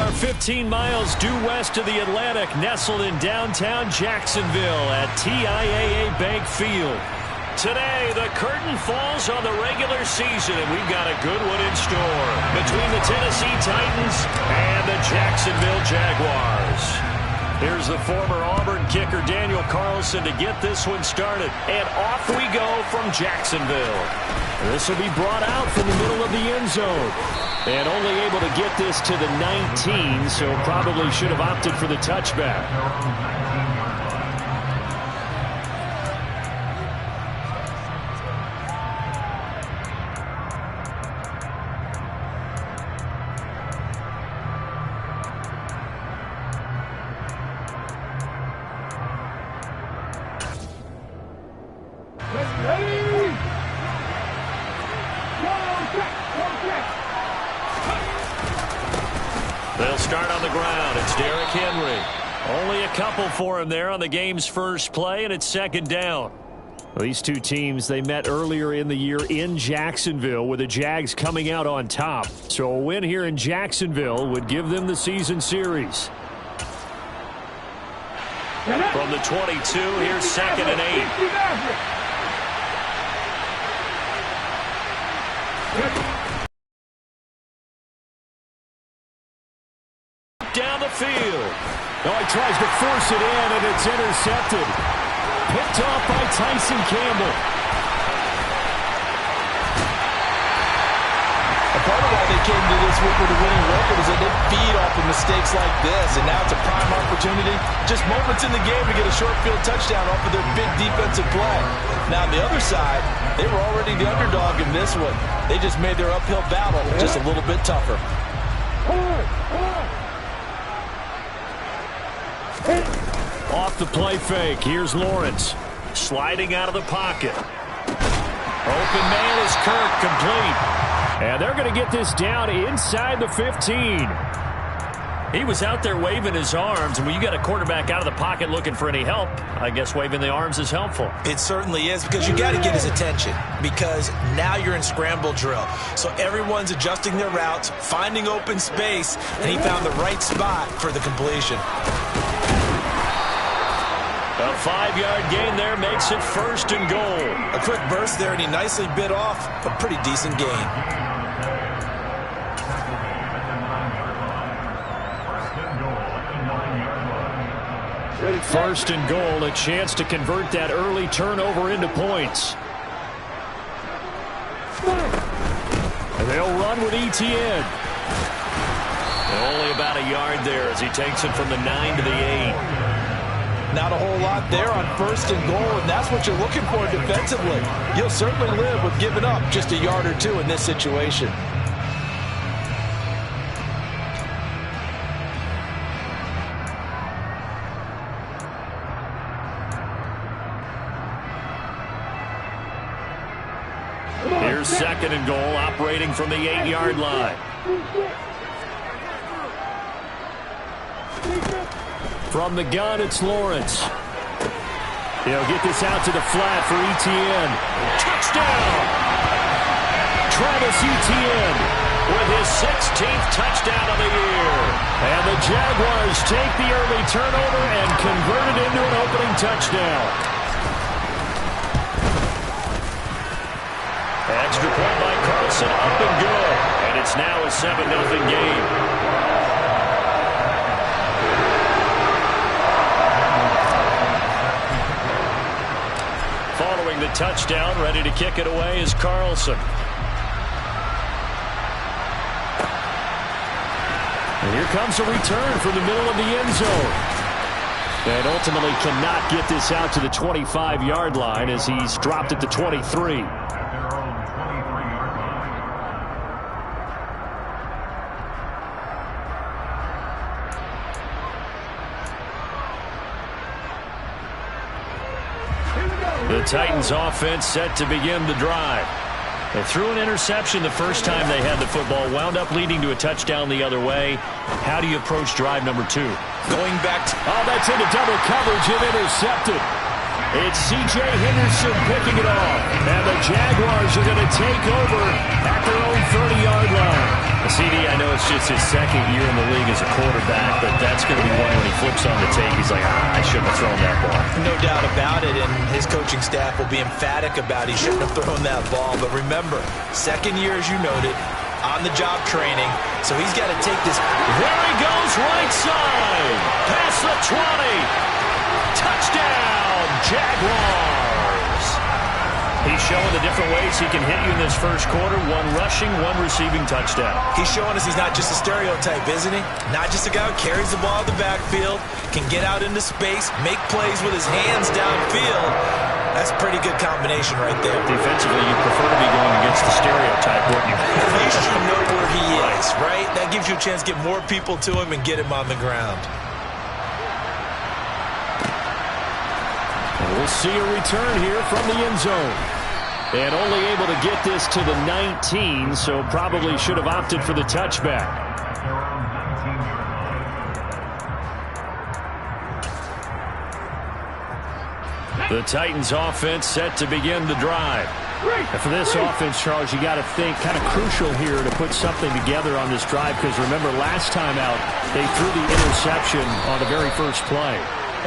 are 15 miles due west of the Atlantic, nestled in downtown Jacksonville at TIAA Bank Field. Today, the curtain falls on the regular season, and we've got a good one in store between the Tennessee Titans and the Jacksonville Jaguars. Here's the former Auburn kicker Daniel Carlson to get this one started. And off we go from Jacksonville. This will be brought out from the middle of the end zone. And only able to get this to the 19, so probably should have opted for the touchback. They'll start on the ground. It's Derrick Henry. Only a couple for him there on the game's first play, and it's second down. Well, these two teams, they met earlier in the year in Jacksonville with the Jags coming out on top. So a win here in Jacksonville would give them the season series. From the 22, here's second and 8. Down the field. Oh, he tries to force it in, and it's intercepted. Picked off by Tyson Campbell. A part of why they came to this week with a winning record is that they feed off of mistakes like this, and now it's a prime opportunity. Just moments in the game to get a short field touchdown off of their big defensive play. Now, on the other side, they were already the underdog in this one. They just made their uphill battle just a little bit tougher. Off the play fake, here's Lawrence. Sliding out of the pocket. Open man is Kirk, complete. And they're going to get this down inside the 15. He was out there waving his arms, and when you got a quarterback out of the pocket looking for any help, I guess waving the arms is helpful. It certainly is, because you got to get his attention, because now you're in scramble drill. So everyone's adjusting their routes, finding open space, and he found the right spot for the completion. A 5-yard gain there makes it first and goal. A quick burst there, and he nicely bit off a pretty decent gain. First and goal, a chance to convert that early turnover into points. And they'll run with ETN. Only about a yard there as he takes it from the 9 to the 8. Not a whole lot there on first and goal, and that's what you're looking for defensively. You'll certainly live with giving up just a yard or two in this situation. Here's second and goal, operating from the 8-yard line. From the gun, it's Lawrence. He'll get this out to the flat for ETN. Touchdown! Travis Etienne with his 16th touchdown of the year. And the Jaguars take the early turnover and convert it into an opening touchdown. Extra point by Carlson, up and good. And it's now a 7-0 game. Following the touchdown, ready to kick it away is Carlson. And here comes a return from the middle of the end zone. And ultimately cannot get this out to the 25-yard line as he's dropped at the 23. The Titans offense set to begin the drive. They threw an interception the first time they had the football, wound up leading to a touchdown the other way. How do you approach drive number 2? Going back to... Oh, that's into double coverage and intercepted. It's C.J. Henderson picking it off. And the Jaguars are going to take over at their own 30-yard line. CD, I know it's just his second year in the league as a quarterback, but that's going to be one when he flips on the tape. He's like, I shouldn't have thrown that ball. No doubt about it, and his coaching staff will be emphatic about he shouldn't have thrown that ball. But remember, second year, as you noted, on-the-job training, so he's got to take this. There he goes, right side, past the 20. Touchdown, Jaguars. He's showing the different ways he can hit you in this first quarter. One rushing, one receiving touchdown. He's showing us he's not just a stereotype, isn't he? Not just a guy who carries the ball in the backfield, can get out into space, make plays with his hands downfield. That's a pretty good combination right there. Defensively, you prefer to be going against the stereotype, wouldn't you? At least you know where he is, right? That gives you a chance to get more people to him and get him on the ground. We'll see a return here from the end zone. And only able to get this to the 19, so probably should have opted for the touchback. The Titans offense set to begin the drive. And for this offense, Charles, you got to think kind of crucial here to put something together on this drive, because remember last time out they threw the interception on the very first play.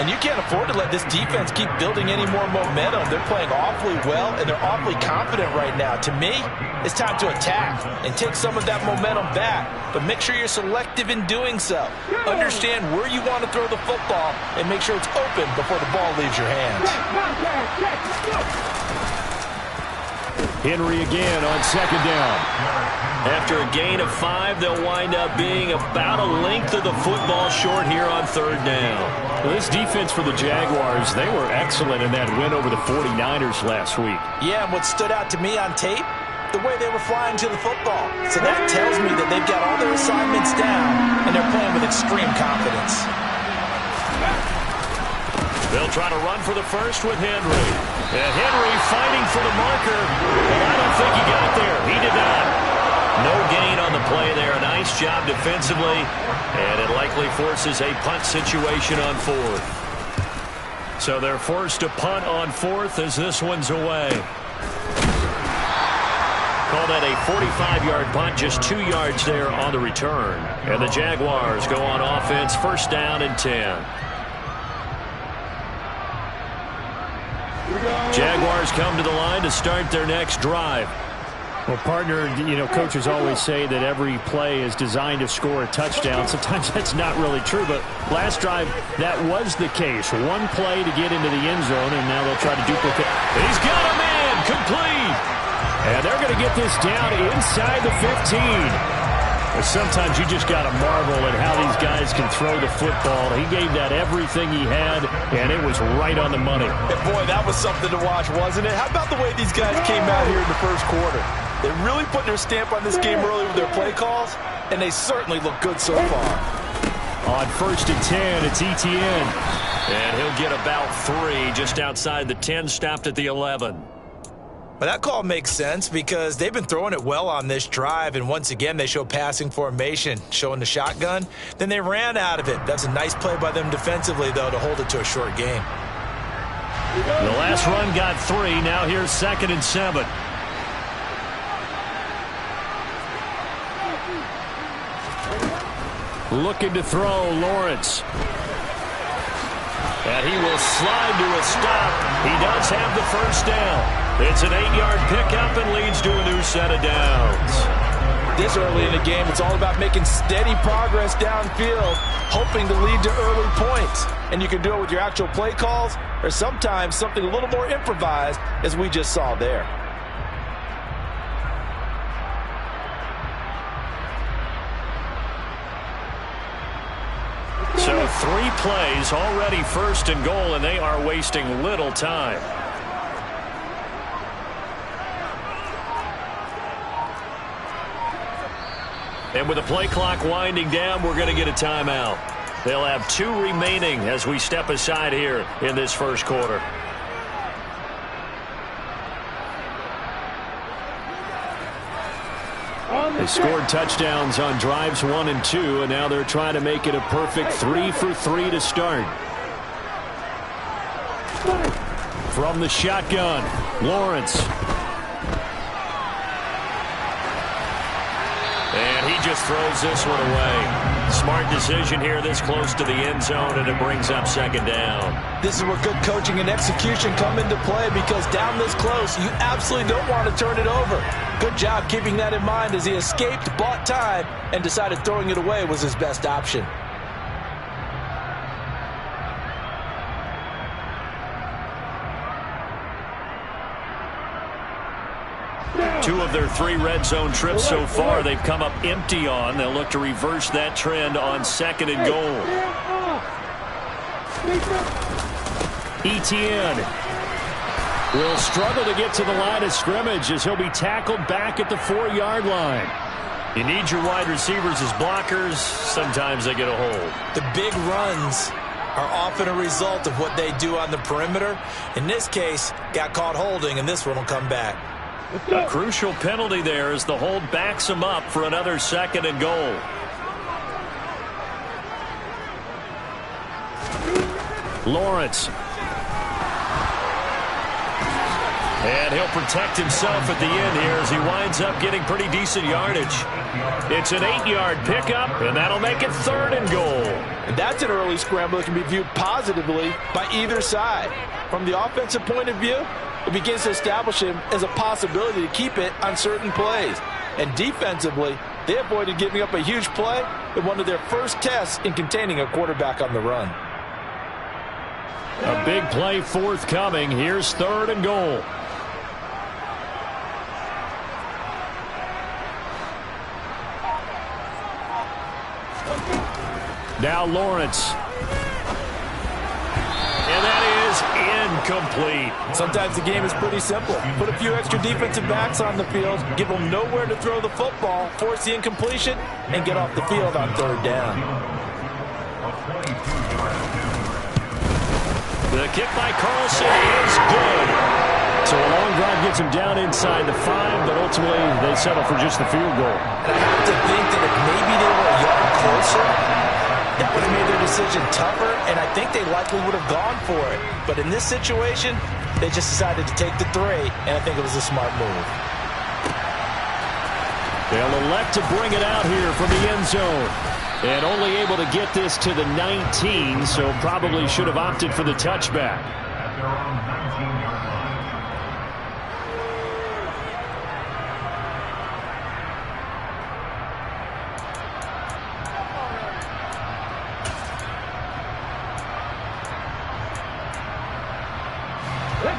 And you can't afford to let this defense keep building any more momentum. They're playing awfully well, and they're awfully confident right now. To me, it's time to attack and take some of that momentum back. But make sure you're selective in doing so. Understand where you want to throw the football and make sure it's open before the ball leaves your hands. Henry again on second down. After a gain of 5, they'll wind up being about a length of the football short here on third down. Well, this defense for the Jaguars, they were excellent in that win over the 49ers last week. Yeah, and what stood out to me on tape, the way they were flying to the football. So that tells me that they've got all their assignments down, and they're playing with extreme confidence. They'll try to run for the first with Henry. And Henry fighting for the marker, but I don't think he got there. He did not. No gain on the play there. Nice job defensively, and it likely forces a punt situation on fourth. So they're forced to punt on fourth as this one's away. Call that a 45-yard punt, just 2 yards there on the return. And the Jaguars go on offense, first down and 10. Jaguars come to the line to start their next drive. Well, partner, you know, coaches always say that every play is designed to score a touchdown. Sometimes that's not really true, but last drive, that was the case. One play to get into the end zone, and now they'll try to duplicate. He's got a man, complete. And they're going to get this down inside the 15. But sometimes you just got to marvel at how these guys can throw the football. He gave that everything he had, and it was right on the money. And boy, that was something to watch, wasn't it? How about the way these guys came out here in the first quarter? They really put their stamp on this game early with their play calls, and they certainly look good so far. On first and 10, it's Etienne. And he'll get about 3 just outside the 10, stopped at the 11. But that call makes sense because they've been throwing it well on this drive, and once again they show passing formation, showing the shotgun. Then they ran out of it. That's a nice play by them defensively, though, to hold it to a short game. The last run got 3. Now here's second and 7. Looking to throw, Lawrence. And he will slide to a stop. He does have the first down. It's an 8-yard pickup and leads to a new set of downs. This early in the game, it's all about making steady progress downfield, hoping to lead to early points. And you can do it with your actual play calls or sometimes something a little more improvised, as we just saw there. So 3 plays, already first and goal, and they are wasting little time. And with the play clock winding down, we're going to get a timeout. They'll have 2 remaining as we step aside here in this first quarter. They scored touchdowns on drives 1 and 2, and now they're trying to make it a perfect 3 for 3 to start. From the shotgun, Lawrence. And he just throws this one away. Smart decision here this close to the end zone, and it brings up second down. This is where good coaching and execution come into play, because down this close, you absolutely don't want to turn it over. Good job keeping that in mind as he escaped, bought time, and decided throwing it away was his best option. Two of their 3 red zone trips so far they've come up empty on. They'll look to reverse that trend on second and goal. Etienne will struggle to get to the line of scrimmage as he'll be tackled back at the 4-yard line. You need your wide receivers as blockers. Sometimes they get a hold. The big runs are often a result of what they do on the perimeter. In this case, got caught holding, and this one will come back. A crucial penalty there as the hold backs him up for another second and goal. Lawrence. And he'll protect himself at the end here as he winds up getting pretty decent yardage. It's an 8-yard pickup, and that'll make it 3rd and goal. And that's an early scramble that can be viewed positively by either side. From the offensive point of view, it begins to establish him as a possibility to keep it on certain plays. And defensively, they avoided giving up a huge play in one of their first tests in containing a quarterback on the run. A big play forthcoming. Here's 3rd and goal. Now Lawrence. And that is incomplete. Sometimes the game is pretty simple. Put a few extra defensive backs on the field, give them nowhere to throw the football, force the incompletion, and get off the field on 3rd down. The kick by Carlson is good. So a long drive gets him down inside the 5, but ultimately they settle for just the field goal. And I have to think that if maybe they were a yard closer, that would have made their decision tougher, and I think they likely would have gone for it. But in this situation, they just decided to take the 3, and I think it was a smart move. They'll elect to bring it out here from the end zone. And only able to get this to the 19, so probably should have opted for the touchback.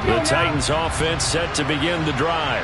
The Titans offense set to begin the drive.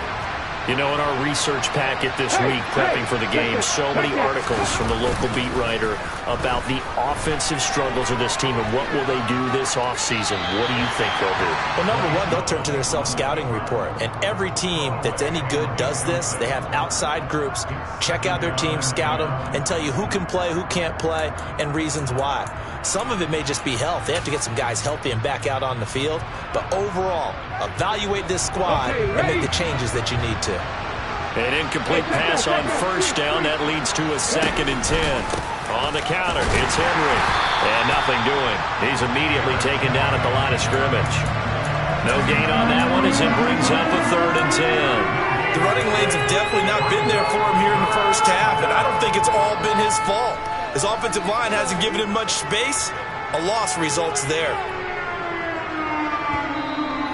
You know, in our research packet this week, prepping for the game, so many articles from the local beat writer about the offensive struggles of this team and what will they do this offseason. What do you think they'll do? Well, number one, they'll turn to their self-scouting report. And every team that's any good does this. They have outside groups, check out their team, scout them, and tell you who can play, who can't play, and reasons why. Some of it may just be health. They have to get some guys healthy and back out on the field. But overall, evaluate this squad and make the changes that you need to. An incomplete pass on 1st down. That leads to a 2nd and 10. On the counter, it's Henry. And nothing doing. He's immediately taken down at the line of scrimmage. No gain on that one as it brings up a 3rd and 10. The running lanes have definitely not been there for him here in the first half, and I don't think it's all been his fault. His offensive line hasn't given him much space. A loss results there.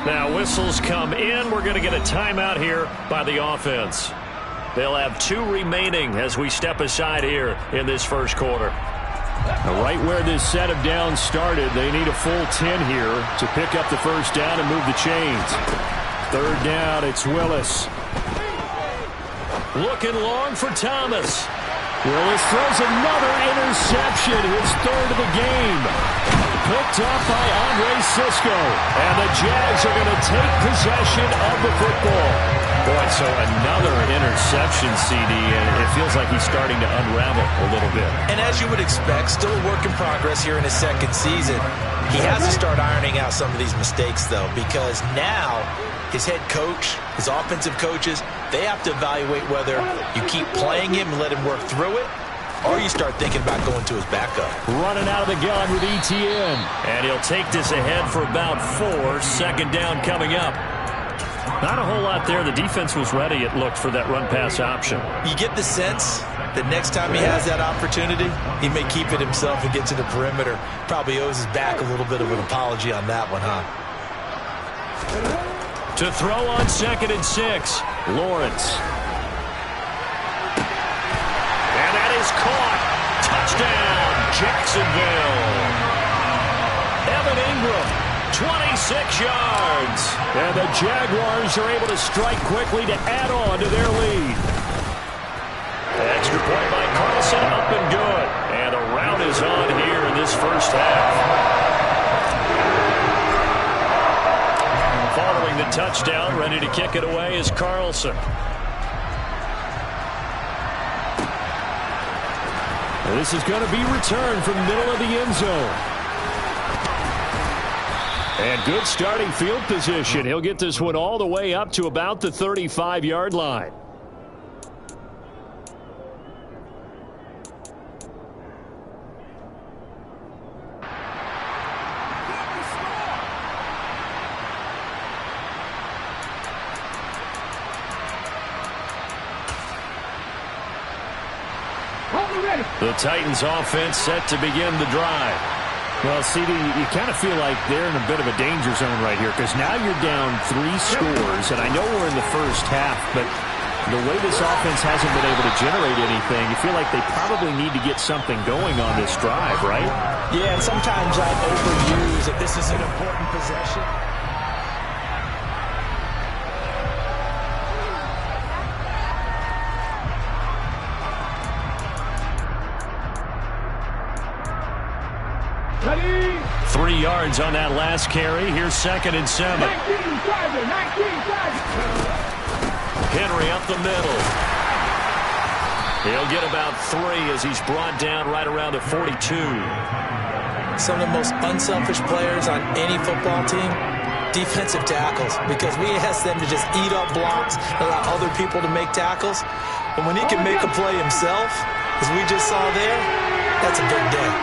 Now whistles come in. We're going to get a timeout here by the offense. They'll have 2 remaining as we step aside here in this first quarter. Now right where this set of downs started, they need a full 10 here to pick up the 1st down and move the chains. 3rd down, it's Willis. Looking long for Thomas. Willis throws another interception, his 3rd of the game. Picked up by Andre Sisco. And the Jags are going to take possession of the football. Boy, so another interception, CD, and it feels like he's starting to unravel a little bit. And as you would expect, still a work in progress here in his 2nd season. He has to start ironing out some of these mistakes, though, because now his head coach, his offensive coaches, they have to evaluate whether you keep playing him and let him work through it, or you start thinking about going to his backup. Running out of the gun with Etienne. And he'll take this ahead for about 4. 2nd down coming up. Not a whole lot there. The defense was ready, it looked, for that run-pass option. You get the sense that next time he has that opportunity, he may keep it himself and get to the perimeter. Probably owes his back a little bit of an apology on that one, huh? To throw on 2nd and 6, Lawrence. And that is caught. Touchdown, Jacksonville. Evan Ingram, 26 yards. And the Jaguars are able to strike quickly to add on to their lead. Extra point by Carlson, up and good. And a rout is on here in this first half. Following the touchdown, ready to kick it away is Carlson. This is going to be returned from the middle of the end zone. And good starting field position. He'll get this one all the way up to about the 35-yard line. The Titans offense set to begin the drive. Well, CD, you kind of feel like they're in a bit of a danger zone right here because now you're down 3 scores, and I know we're in the first half, but the way this offense hasn't been able to generate anything, you feel like they probably need to get something going on this drive, right? Yeah, and sometimes I overuse that this is an important possession. Ready? 3 yards on that last carry. Here's 2nd and 7. 19, Henry up the middle. He'll get about 3 as he's brought down right around the 42. Some of the most unselfish players on any football team, defensive tackles, because we ask them to just eat up blocks, allow other people to make tackles. And when he can make a play himself, as we just saw there, that's a big day.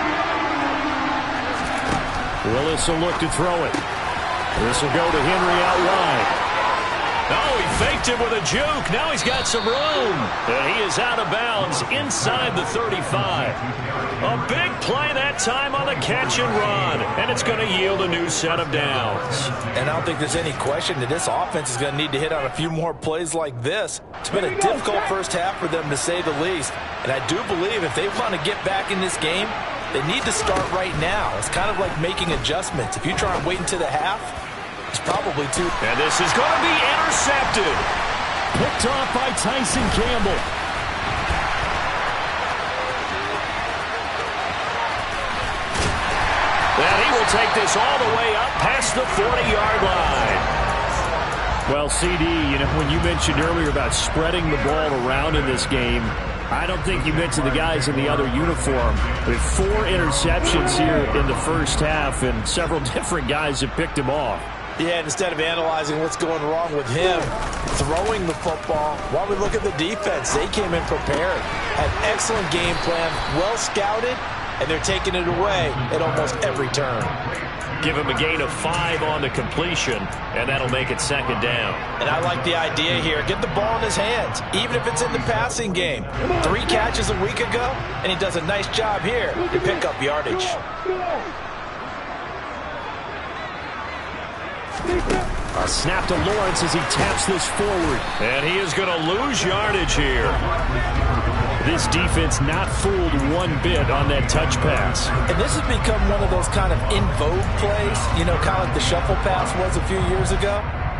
Willis will look to throw it. This will go to Henry out wide. Oh, he faked him with a juke. Now he's got some room. And he is out of bounds inside the 35. A big play that time on the catch and run. And it's going to yield a new set of downs. And I don't think there's any question that this offense is going to need to hit on a few more plays like this. It's been a difficult first half for them, to say the least. And I do believe if they want to get back in this game, they need to start right now. It's kind of like making adjustments. If you try and wait until the half, it's probably too. And this is going to be intercepted. Picked off by Tyson Campbell. And he will take this all the way up past the 40-yard line. Well, CD, you know, when you mentioned earlier about spreading the ball around in this game, I don't think you mentioned the guys in the other uniform. With 4 interceptions here in the first half, and several different guys have picked him off. Yeah, and instead of analyzing what's going wrong with him throwing the football, while we look at the defense, they came in prepared, had excellent game plan, well scouted, and they're taking it away at almost every turn. Give him a gain of 5 on the completion, and that'll make it 2nd down. And I like the idea here. Get the ball in his hands, even if it's in the passing game. 3 catches a week ago, and he does a nice job here to pick up yardage. A snap to Lawrence as he taps this forward. And he is going to lose yardage here. This defense not fooled one bit on that touch pass. And this has become one of those kind of in vogue plays, you know, kind of like the shuffle pass was a few years ago.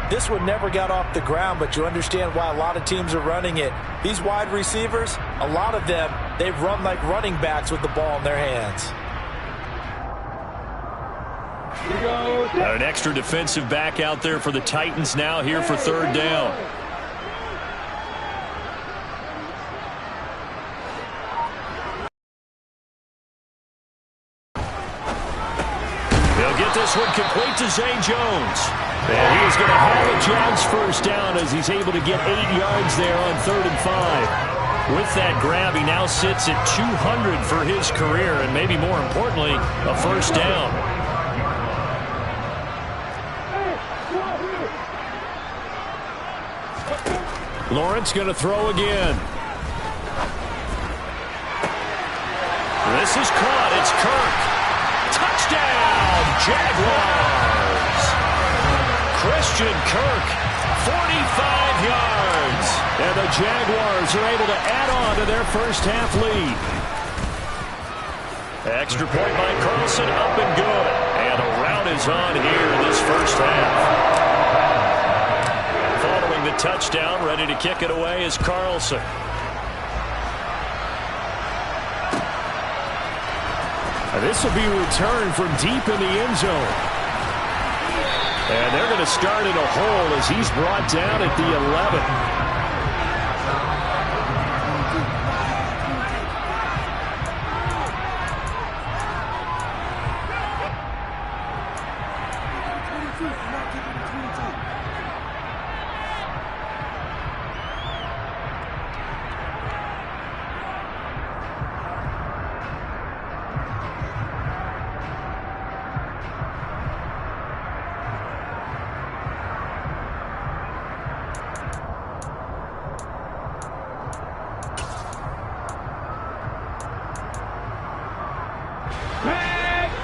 This one never got off the ground, but you understand why a lot of teams are running it. These wide receivers, a lot of them, they've run like running backs with the ball in their hands. An extra defensive back out there for the Titans now here for 3rd down. They'll get this one complete to Zay Jones. And he is going to have a Jones first down as he's able to get 8 yards there on 3rd and 5. With that grab, he now sits at 200 for his career, and maybe more importantly, a first down. Lawrence going to throw again. This is caught. It's Kirk. Touchdown, Jaguars. Christian Kirk, 45 yards. And the Jaguars are able to add on to their first half lead. Extra point by Carlson, up and good. And a rout is on here in this first half. Following the touchdown, ready to kick it away is Carlson. This will be returned from deep in the end zone. And they're going to start in a hole as he's brought down at the 11.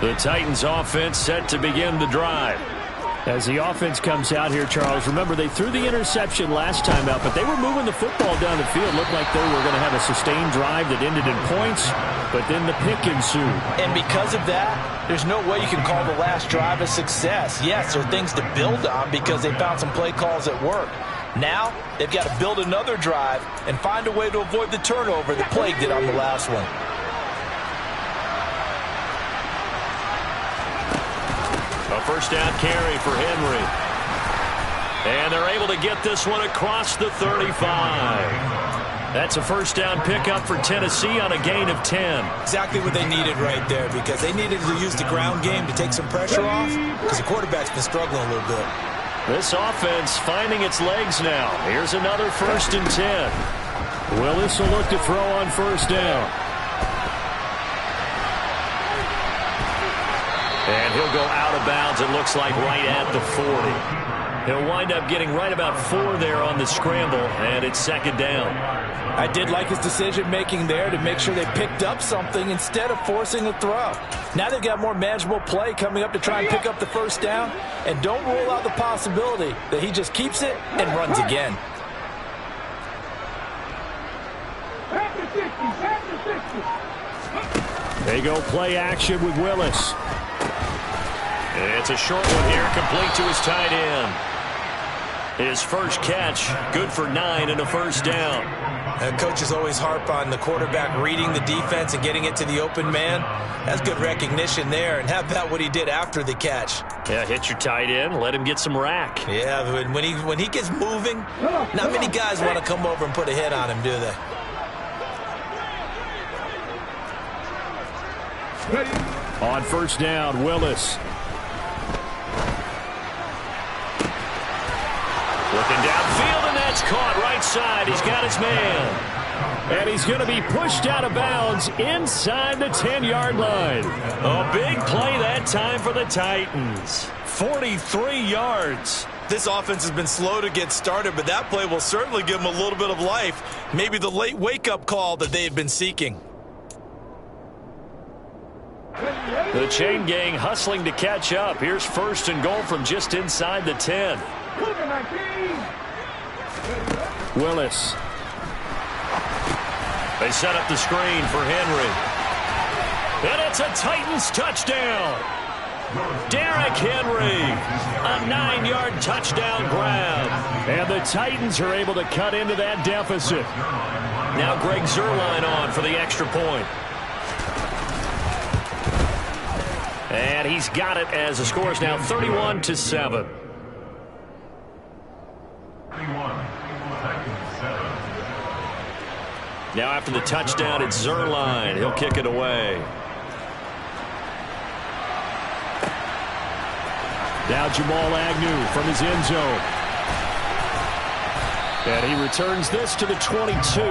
The Titans offense set to begin the drive. As the offense comes out here, Charles, remember they threw the interception last time out, but they were moving the football down the field. Looked like they were going to have a sustained drive that ended in points, but then the pick ensued. And because of that, there's no way you can call the last drive a success. Yes, there are things to build on because they found some play calls that work. Now, they've got to build another drive and find a way to avoid the turnover that plagued it on the last one. A first down carry for Henry. And they're able to get this one across the 35. That's a first down pickup for Tennessee on a gain of 10. Exactly what they needed right there, because they needed to use the ground game to take some pressure off, because the quarterback's been struggling a little bit. This offense finding its legs now. Here's another 1st and 10. Willis will look to throw on first down. And he'll go out of bounds, it looks like, right at the 40. He'll wind up getting right about 4 there on the scramble, and it's 2nd down. I did like his decision-making there to make sure they picked up something instead of forcing a throw. Now they've got more manageable play coming up to try and pick up the first down, and don't rule out the possibility that he just keeps it and runs again. They go play action with Willis. It's a short one here, complete to his tight end. His first catch, good for 9 and a first down. Coaches always harp on the quarterback reading the defense and getting it to the open man. That's good recognition there. And how about what he did after the catch? Yeah, hit your tight end, let him get some rack. Yeah, when he gets moving, not many guys want to come over and put a hit on him, do they? On first down, Willis. Looking downfield, and that's caught right side. He's got his man. And he's going to be pushed out of bounds inside the 10-yard line. A big play that time for the Titans. 43 yards. This offense has been slow to get started, but that play will certainly give them a little bit of life. Maybe the late wake-up call that they had been seeking. The chain gang hustling to catch up. Here's 1st and goal from just inside the 10. Willis. They set up the screen for Henry. And it's a Titans touchdown. Derrick Henry. A 9-yard touchdown grab. And the Titans are able to cut into that deficit. Now Greg Zuerlein on for the extra point. And he's got it as the score is now 31-7. Now after the touchdown, it's Zuerlein. He'll kick it away. Now Jamal Agnew from his end zone. And he returns this to the 22.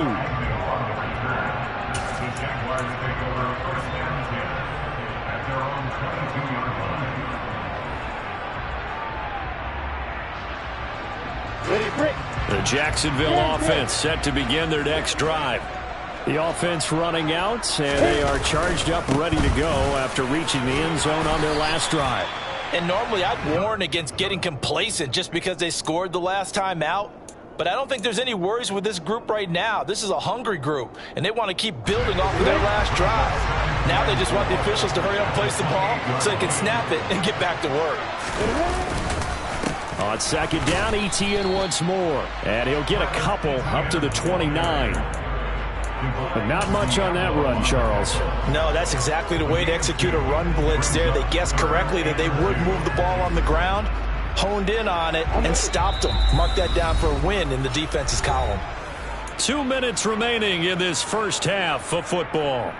The The Jacksonville offense set to begin their next drive. The offense running out, and they are charged up, ready to go after reaching the end zone on their last drive. And normally I'd warn against getting complacent just because they scored the last time out. But I don't think there's any worries with this group right now. This is a hungry group, and they want to keep building off of their last drive. Now they just want the officials to hurry up and place the ball so they can snap it and get back to work. On second down, ETN once more. And he'll get a couple up to the 29. But not much on that run, Charles. No, that's exactly the way to execute a run blitz there. They guessed correctly that they would move the ball on the ground, honed in on it, and stopped them. Mark that down for a win in the defense's column. 2 minutes remaining in this first half of football.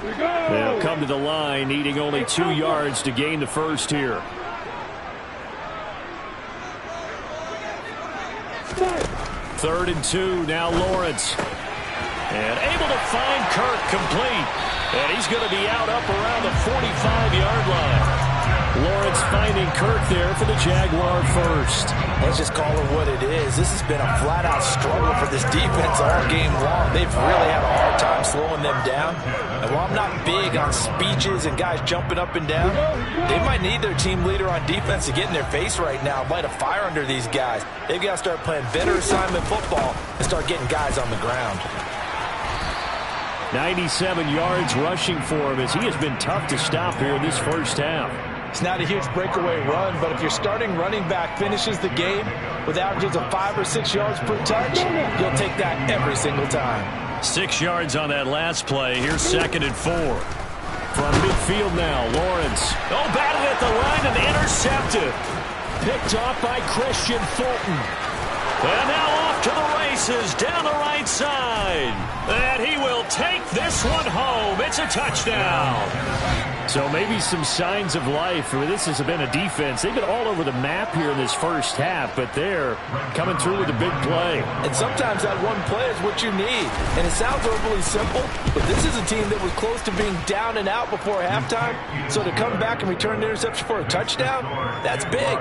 They'll come to the line, needing only 2 yards to gain the first here. Third and 2, now Lawrence. And able to find Kirk complete. And he's going to be out up around the 45-yard line. Lawrence finding Kirk there for the Jaguar first. Let's just call it what it is. This has been a flat-out struggle for this defense all game long. They've really had a hard time slowing them down. And while I'm not big on speeches and guys jumping up and down, they might need their team leader on defense to get in their face right now, light a fire under these guys. They've got to start playing better assignment football and start getting guys on the ground. 97 yards rushing for him as he has been tough to stop here in this first half. It's not a huge breakaway run, but if your starting running back finishes the game with averages of 5 or 6 yards per touch, you'll take that every single time. 6 yards on that last play. Here's second and 4. From midfield now, Lawrence. Oh, batted at the line and intercepted. Picked off by Christian Fulton. And now off to the races down the right side. And he will take this one home. It's a touchdown. So maybe some signs of life. This has been a defense. They've been all over the map here in this first half, but they're coming through with a big play. And sometimes that one play is what you need. And it sounds overly simple, but this is a team that was close to being down and out before halftime. So to come back and return the interception for a touchdown, that's big.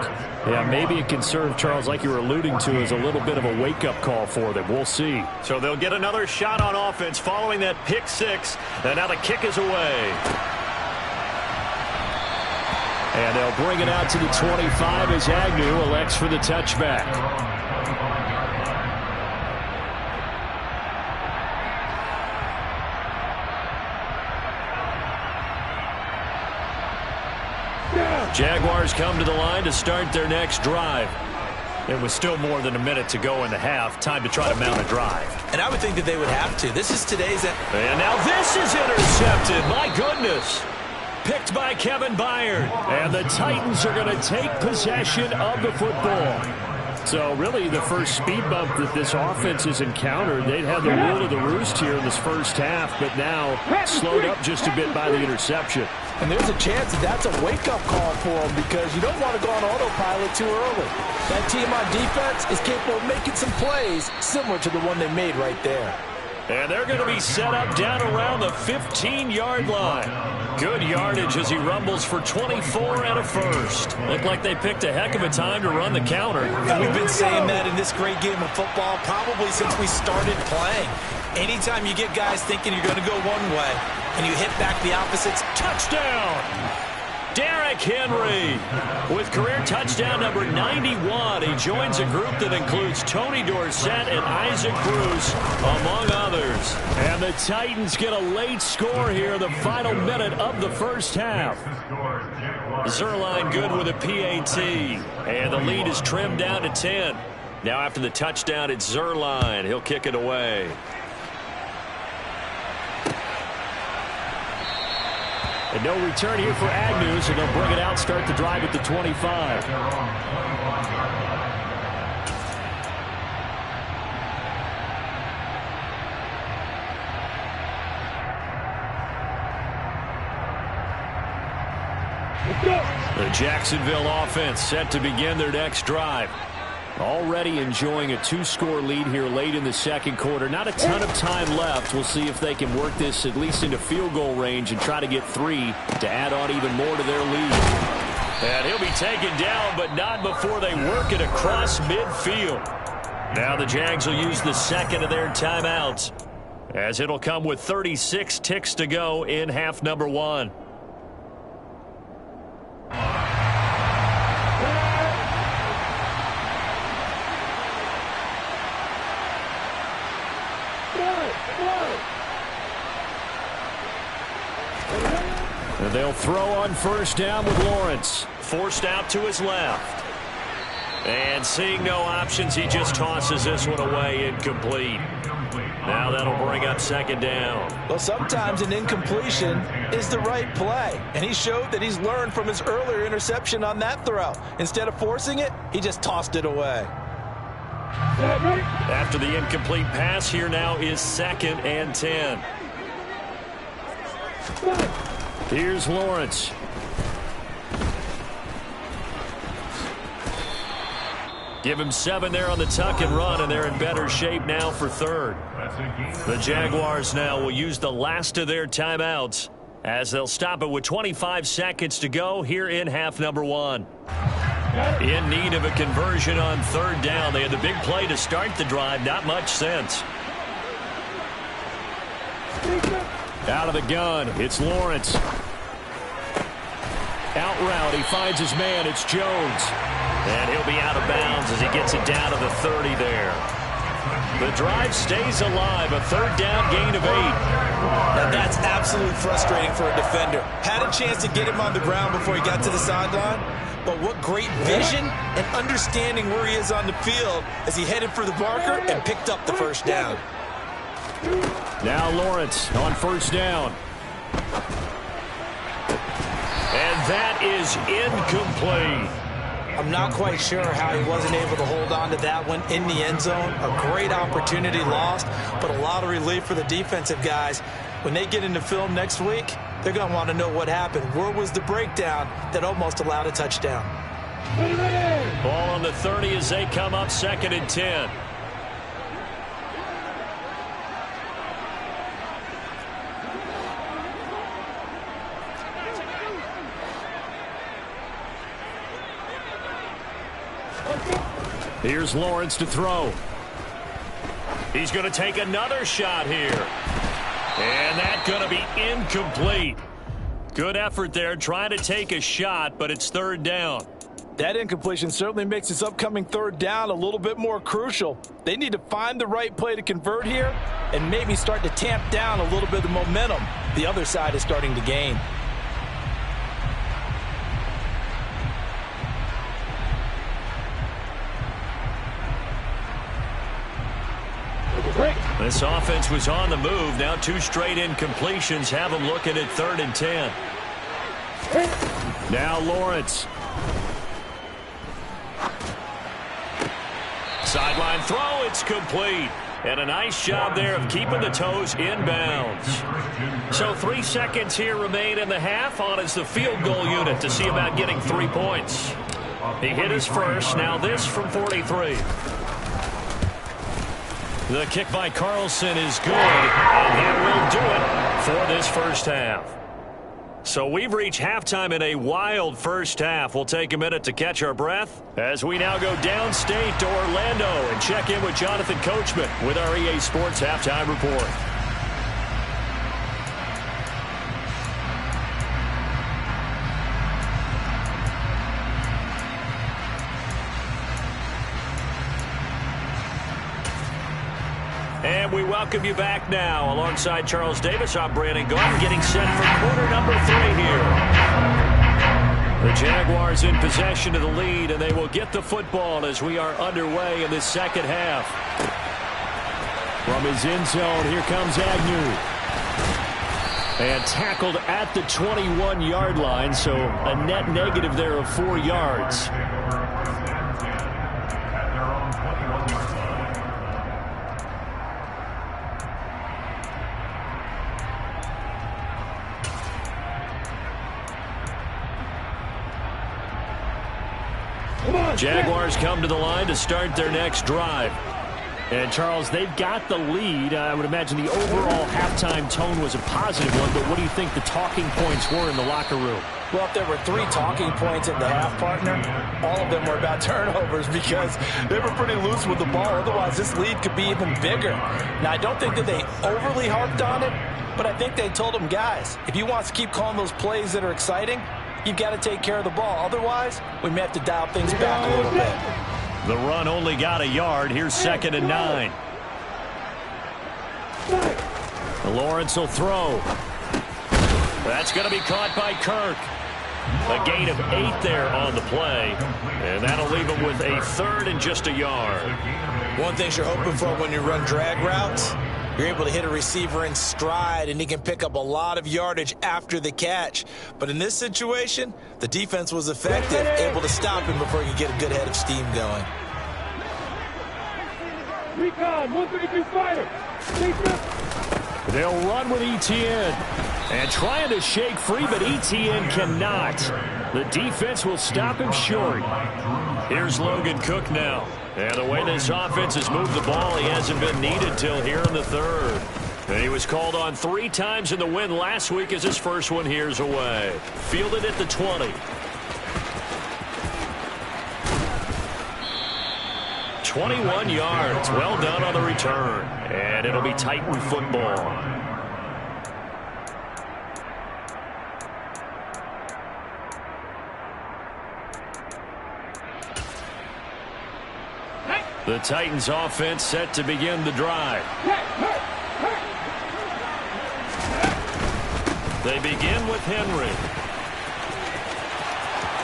Yeah, maybe it can serve, Charles, like you were alluding to, as a little bit of a wake-up call for them. We'll see. So they'll get another shot on offense following that pick six. And now the kick is away. And they'll bring it out to the 25 as Agnew elects for the touchback. Jaguars come to the line to start their next drive. It was still more than a minute to go in the half. Time to try to mount a drive. And I would think that they would have to. This is today's... And now this is intercepted. My goodness. Picked by Kevin Byard. And the Titans are going to take possession of the football. So really the first speed bump that this offense has encountered. They'd had the rule of the roost here in this first half, but now slowed up just a bit by the interception. And there's a chance that that's a wake-up call for them because you don't want to go on autopilot too early. That team on defense is capable of making some plays similar to the one they made right there. And they're going to be set up down around the 15-yard line. Good yardage as he rumbles for 24 and a first. Looked like they picked a heck of a time to run the counter. And we've been saying that in this great game of football probably since we started playing. Anytime you get guys thinking you're going to go one way and you hit back the opposite, touchdown! Derrick Henry with career touchdown number 91. He joins a group that includes Tony Dorsett and Isaac Bruce, among others. And the Titans get a late score here in the final minute of the first half. Zerline good with a PAT. And the lead is trimmed down to 10. Now after the touchdown, it's Zerline. He'll kick it away. And no return here for Agnew, so they'll bring it out, start the drive at the 25. The Jacksonville offense set to begin their next drive. Already enjoying a 2-score lead here late in the second quarter. Not a ton of time left. We'll see if they can work this at least into field goal range and try to get 3 to add on even more to their lead. And he'll be taken down, but not before they work it across midfield. Now the Jags will use the second of their timeouts, as it'll come with 36 ticks to go in half number one. And they'll throw on first down with Lawrence. Forced out to his left. And seeing no options, he just tosses this one away, incomplete. Now that'll bring up second down. Well, sometimes an incompletion is the right play. And he showed that he's learned from his earlier interception on that throw. Instead of forcing it, he just tossed it away. After the incomplete pass, here now is 2nd and 10. Here's Lawrence. Give him 7 there on the tuck and run, and they're in better shape now for third. The Jaguars now will use the last of their timeouts, as they'll stop it with 25 seconds to go here in half number one. In need of a conversion on third down. They had the big play to start the drive. Not much sense. Out of the gun, it's Lawrence. Out route, he finds his man. It's Jones. And he'll be out of bounds as he gets it down to the 30 there. The drive stays alive. A third down gain of 8. Now that's absolutely frustrating for a defender. Had a chance to get him on the ground before he got to the sideline. But what great vision and understanding where he is on the field as he headed for the marker and picked up the first down. Now Lawrence on first down. And that is incomplete. I'm not quite sure how he wasn't able to hold on to that one in the end zone. A great opportunity lost, but a lot of relief for the defensive guys. When they get into film next week, they're going to want to know what happened. Where was the breakdown that almost allowed a touchdown? Ball on the 30 as they come up 2nd and 10. Here's Lawrence to throw. He's going to take another shot here. And that's going to be incomplete. Good effort there trying to take a shot, but it's third down. That incompletion certainly makes this upcoming third down a little bit more crucial. They need to find the right play to convert here and maybe start to tamp down a little bit of the momentum the other side is starting to gain. This offense was on the move. Now 2 straight incompletions have them looking at 3rd and 10. Now Lawrence. Sideline throw, it's complete. And a nice job there of keeping the toes inbounds. So 3 seconds here remain in the half. On is the field goal unit to see about getting 3 points. He hit his first. Now this from 43. The kick by Carlson is good, and that will do it for this first half. So we've reached halftime in a wild first half. We'll take a minute to catch our breath as we now go downstate to Orlando and check in with Jonathan Coachman with our EA Sports Halftime Report. And we welcome you back now. Alongside Charles Davis, I'm Brandon Gordon, getting set for quarter number 3 here. The Jaguars in possession of the lead, and they will get the football as we are underway in this second half. From his end zone, here comes Agnew. And tackled at the 21-yard line, so a net negative there of 4 yards. Jaguars come to the line to start their next drive. And, Charles, they've got the lead. I would imagine the overall halftime tone was a positive one, but what do you think the talking points were in the locker room? Well, if there were 3 talking points at the half, partner, all of them were about turnovers because they were pretty loose with the ball. Otherwise, this lead could be even bigger. Now, I don't think that they overly harped on it, but I think they told them, guys, if you want to keep calling those plays that are exciting, you've got to take care of the ball. Otherwise, we may have to dial things back a little bit. The run only got a yard. Here's 2nd and 9. Lawrence will throw. That's going to be caught by Kirk. A gain of 8 there on the play. And that'll leave him with a 3rd and just a yard. One thing you're hoping for when you run drag routes, you're able to hit a receiver in stride, and he can pick up a lot of yardage after the catch. But in this situation, the defense was effective, able to stop him before he could get a good head of steam going. Recon, 132 fighter. They'll run with ETN. And trying to shake free, but ETN cannot. The defense will stop him short. Here's Logan Cook now. And the way this offense has moved the ball, he hasn't been needed till here in the 3rd. And he was called on 3 times in the win last week as his first one here's away. Fielded at the 20. 21 yards. Well done on the return. And it'll be Titan football. The Titans offense set to begin the drive. They begin with Henry.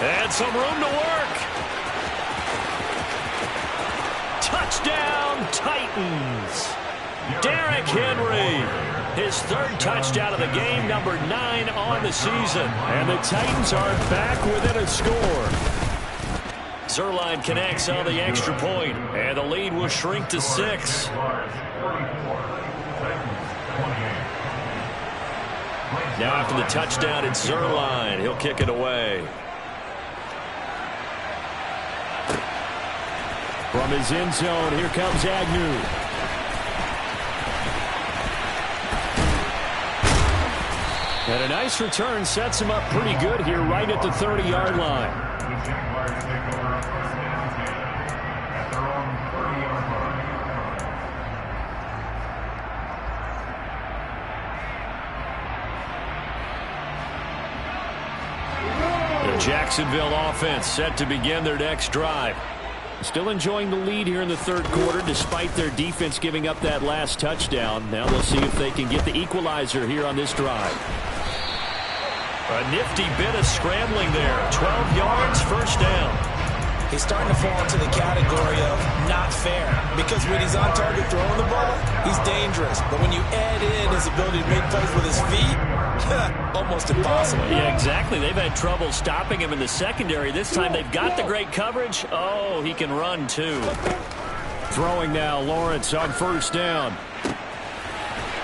And some room to work. Touchdown, Titans. Derrick Henry. His 3rd touchdown of the game, number 9 on the season. And the Titans are back within a score. Zerline connects on the extra point, and the lead will shrink to 6. Now after the touchdown, it's Zerline. He'll kick it away. From his end zone, here comes Agnew. And a nice return sets him up pretty good here right at the 30-yard line. Jacksonville offense set to begin their next drive. Still enjoying the lead here in the 3rd quarter despite their defense giving up that last touchdown. Now they'll see if they can get the equalizer here on this drive. A nifty bit of scrambling there. 12 yards, first down. He's starting to fall into the category of not fair, because when he's on target throwing the ball, he's dangerous. But when you add in his ability to make plays with his feet, almost impossible. Yeah, exactly. They've had trouble stopping him in the secondary. This time they've got the great coverage. Oh, he can run too. Throwing now, Lawrence on 1st down.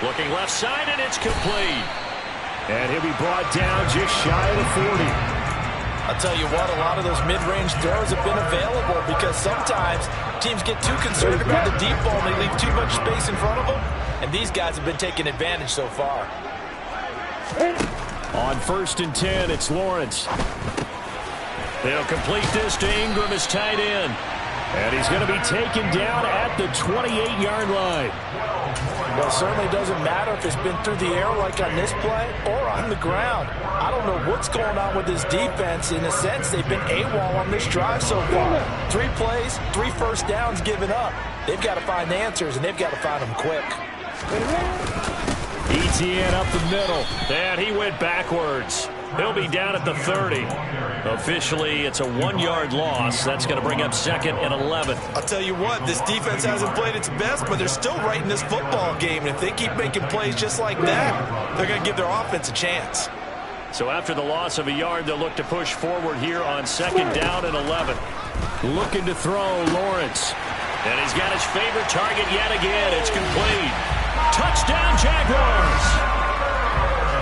Looking left side, and it's complete. And he'll be brought down just shy of the 40. I'll tell you what, a lot of those mid-range throws have been available because sometimes teams get too concerned about the deep ball and they leave too much space in front of them, and these guys have been taking advantage so far. On 1st and 10, it's Lawrence. They'll complete this to Ingram as tight end. And he's going to be taken down at the 28-yard line. Well, it certainly doesn't matter if it's been through the air like on this play or on the ground. I don't know what's going on with this defense. In a sense, they've been AWOL on this drive so far. 3 plays, 3 first downs given up. They've got to find answers, and they've got to find them quick. ETN up the middle, and he went backwards. He'll be down at the 30. Officially, it's a 1-yard loss. That's going to bring up 2nd and 11. I'll tell you what, this defense hasn't played its best, but they're still right in this football game. And if they keep making plays just like that, they're going to give their offense a chance. So after the loss of a yard, they'll look to push forward here on 2nd down and 11. Looking to throw, Lawrence. And he's got his favorite target yet again. It's complete. Touchdown, Jaguars!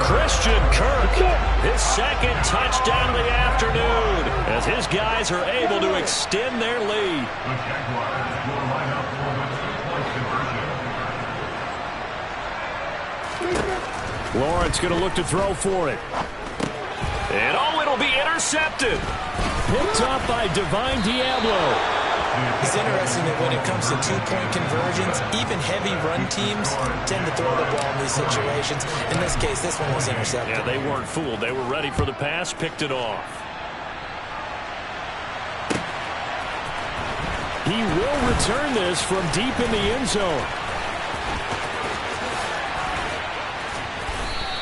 Christian Kirk, his 2nd touchdown of the afternoon, as his guys are able to extend their lead. Lawrence going to look to throw for it. And it'll be intercepted. Picked up by Divine Diablo. It's interesting that when it comes to two-point conversions, even heavy run teams tend to throw the ball in these situations. In this case, this one was intercepted. Yeah, they weren't fooled. They were ready for the pass, picked it off. He will return this from deep in the end zone.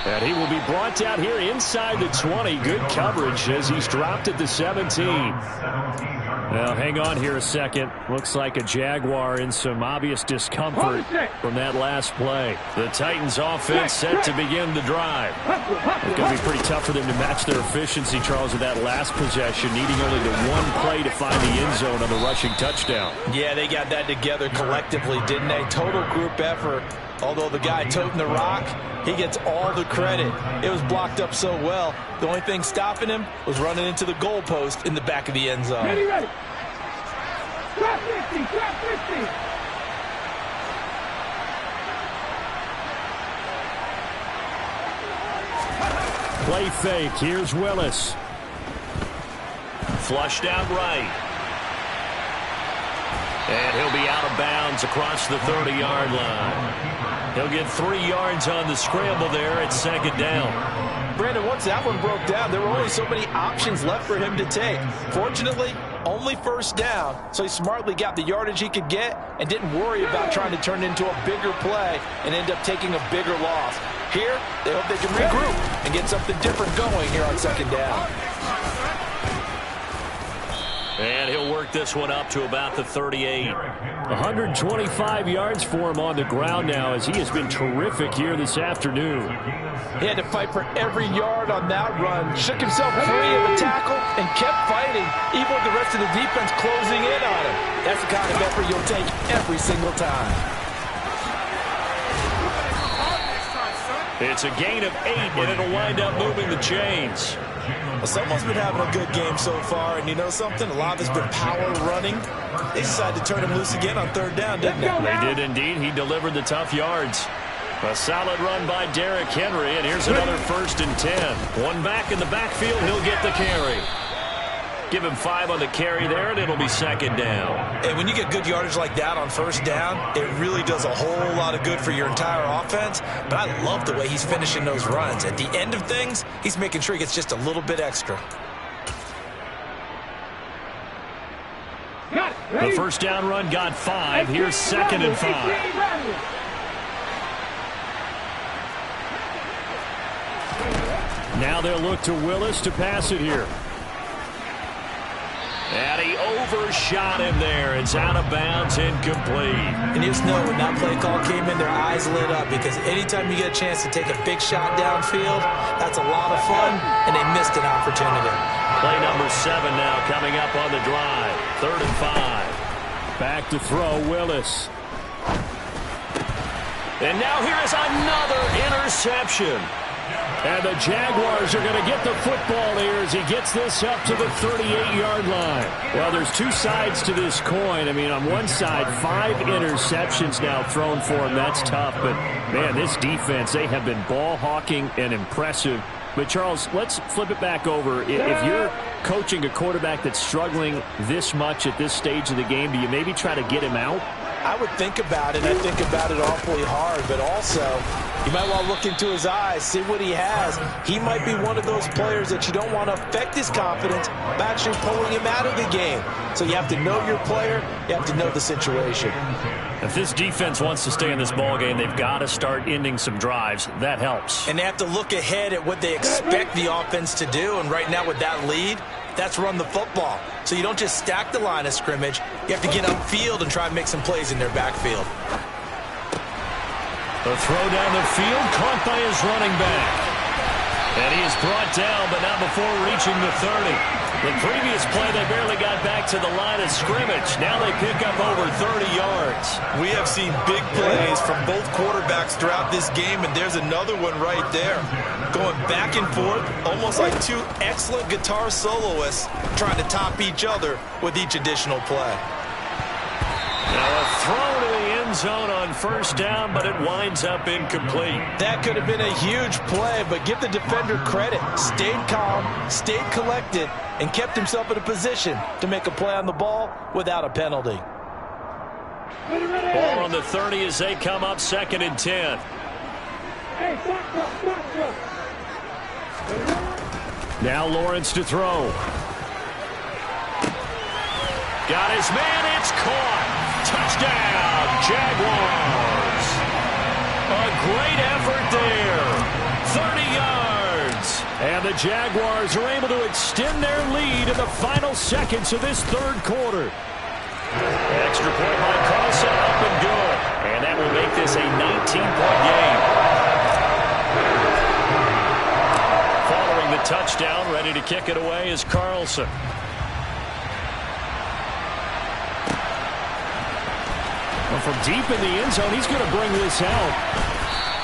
And he will be brought down here inside the 20. Good coverage as he's dropped at the 17. Now, hang on here a second. Looks like a Jaguar in some obvious discomfort from that last play. The Titans offense set to begin the drive. It's going to be pretty tough for them to match their efficiency, Charles, with that last possession, needing only the one play to find the end zone on the rushing touchdown. Yeah, they got that together collectively, didn't they? Total group effort. Although the guy toting the rock, he gets all the credit. It was blocked up so well. The only thing stopping him was running into the goalpost in the back of the end zone. Ready, ready. Drop 50, drop 50. Play fake. Here's Willis. Flushed out right. And he'll be out of bounds across the 30-yard line. He'll get 3 yards on the scramble there at second down. Brandon, once that one broke down, there were only so many options left for him to take. Fortunately, only first down, so he smartly got the yardage he could get and didn't worry about trying to turn it into a bigger play and end up taking a bigger loss. Here, they hope they can regroup and get something different going here on second down. And he'll work this one up to about the 38. 125 yards for him on the ground now as he has been terrific here this afternoon. He had to fight for every yard on that run, shook himself free of a tackle, and kept fighting, even with the rest of the defense closing in on him. That's the kind of effort you'll take every single time. It's a gain of 8, and it'll wind up moving the chains. Well, someone's been having a good game so far, and you know something? A lot of it's been power running. They decided to turn him loose again on third down, didn't they? They did indeed. He delivered the tough yards. A solid run by Derrick Henry, and here's another 1st and 10. One back in the backfield, he'll get the carry. Give him 5 on the carry there, and it'll be second down. And when you get good yardage like that on first down, it really does a whole lot of good for your entire offense. But I love the way he's finishing those runs. At the end of things, he's making sure he gets just a little bit extra. The first down run got 5. Here's 2nd and 5. Now they'll look to Willis to pass it here. And he overshot him there. It's out of bounds, incomplete. And you just know when that play call came in, their eyes lit up because anytime you get a chance to take a big shot downfield, that's a lot of fun, and they missed an opportunity. Play number 7 now coming up on the drive. 3rd and 5. Back to throw, Willis. And now here is another interception. And the Jaguars are going to get the football here as he gets this up to the 38-yard line. Well, there's two sides to this coin. I mean, on one side, 5 interceptions now thrown for him. That's tough. But, man, this defense, they have been ball hawking and impressive. But, Charles, let's flip it back over. If you're coaching a quarterback that's struggling this much at this stage of the game, do you maybe try to get him out? I would think about it. I think about it awfully hard, but also you might want to look into his eyes, see what he has. He might be one of those players that you don't want to affect his confidence by actually pulling him out of the game. So you have to know your player. You have to know the situation. If this defense wants to stay in this ballgame, they've got to start ending some drives. That helps. And they have to look ahead at what they expect the offense to do. And right now with that lead, that's run the football. So you don't just stack the line of scrimmage. You have to get upfield and try and make some plays in their backfield. The throw down the field, caught by his running back. And he is brought down, but not before reaching the 30. The previous play, they barely got back to the line of scrimmage. Now they pick up over 30 yards. We have seen big plays from both quarterbacks throughout this game, and there's another one right there. Going back and forth, almost like two excellent guitar soloists trying to top each other with each additional play. Now a throw to the end end zone on first down, but it winds up incomplete. That could have been a huge play, but give the defender credit. Stayed calm, stayed collected, and kept himself in a position to make a play on the ball without a penalty. Ball on the 30 as they come up 2nd and 10. Now Lawrence to throw. Got his man, it's caught. Touchdown, Jaguars. A great effort there. 30 yards. And the Jaguars are able to extend their lead in the final seconds of this third quarter. Extra point by Carlson, up and good. And that will make this a 19-point game. Following the touchdown, ready to kick it away is Carlson. Well, from deep in the end zone, he's going to bring this out.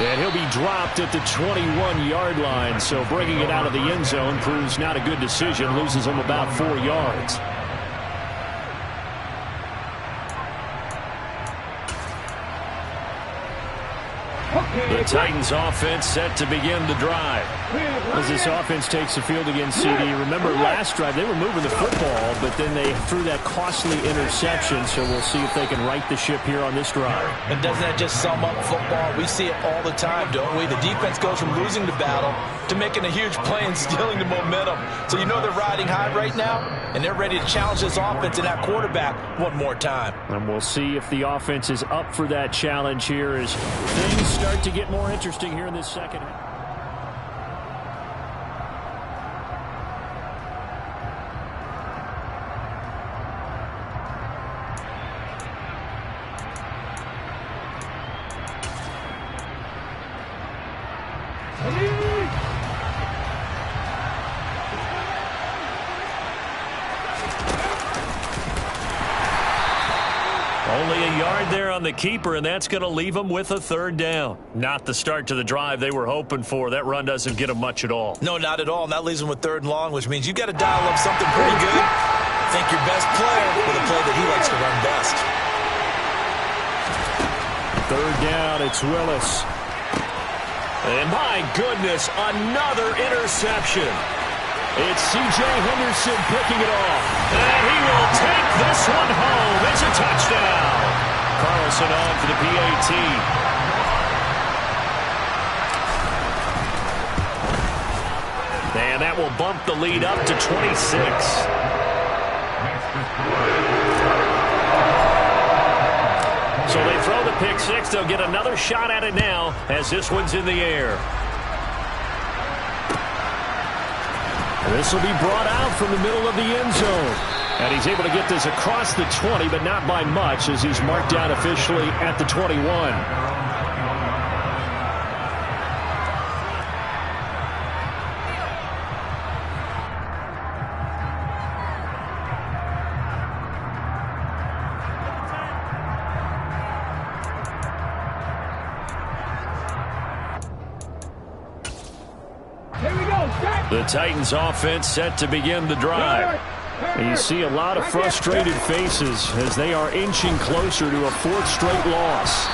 And he'll be dropped at the 21-yard line. So bringing it out of the end zone proves not a good decision. Loses him about 4 yards. The Titans offense set to begin the drive. As this offense takes the field against CD, remember last drive they were moving the football, but then they threw that costly interception, so we'll see if they can right the ship here on this drive. And doesn't that just sum up football? We see it all the time, don't we? The defense goes from losing the battle to making a huge play and stealing the momentum. So you know they're riding high right now, and they're ready to challenge this offense and that quarterback one more time. And we'll see if the offense is up for that challenge here as things start to get more interesting here in this second half. Only a yard there on the keeper, and that's going to leave them with a 3rd down. Not the start to the drive they were hoping for. That run doesn't get them much at all. No, not at all. And that leaves them with 3rd and long, which means you've got to dial up something pretty good. Think your best player with a play that he likes to run best. 3rd down, it's Willis. And my goodness, another interception. It's C.J. Henderson picking it off. And he will take this one home. It's a touchdown. Carlson on for the PAT. And that will bump the lead up to 26. So they throw the pick six. They'll get another shot at it now as this one's in the air. This will be brought out from the middle of the end zone. And he's able to get this across the 20, but not by much as he's marked down officially at the 21. The Titans offense set to begin the drive. And you see a lot of frustrated faces as they are inching closer to a 4th straight loss.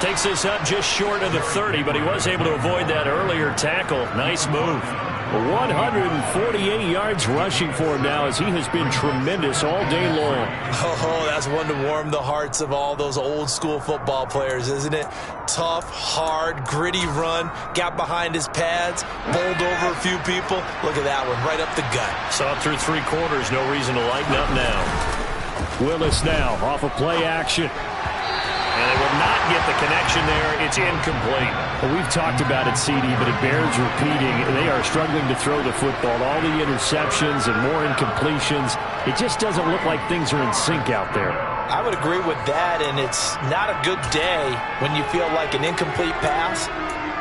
Takes this up just short of the 30, but he was able to avoid that earlier tackle. Nice move. 148 yards rushing for him now as he has been tremendous all day long. Oh, that's one to warm the hearts of all those old school football players, isn't it? Tough, hard, gritty run, got behind his pads, bowled over a few people. Look at that one, right up the gut. Saw it through 3 quarters, no reason to lighten up now. Willis now off of play action. And they will not get the connection there. It's incomplete. Well, we've talked about it, CD, but it bears repeating. They are struggling to throw the football. All the interceptions and more incompletions. It just doesn't look like things are in sync out there. I would agree with that, and it's not a good day when you feel like an incomplete pass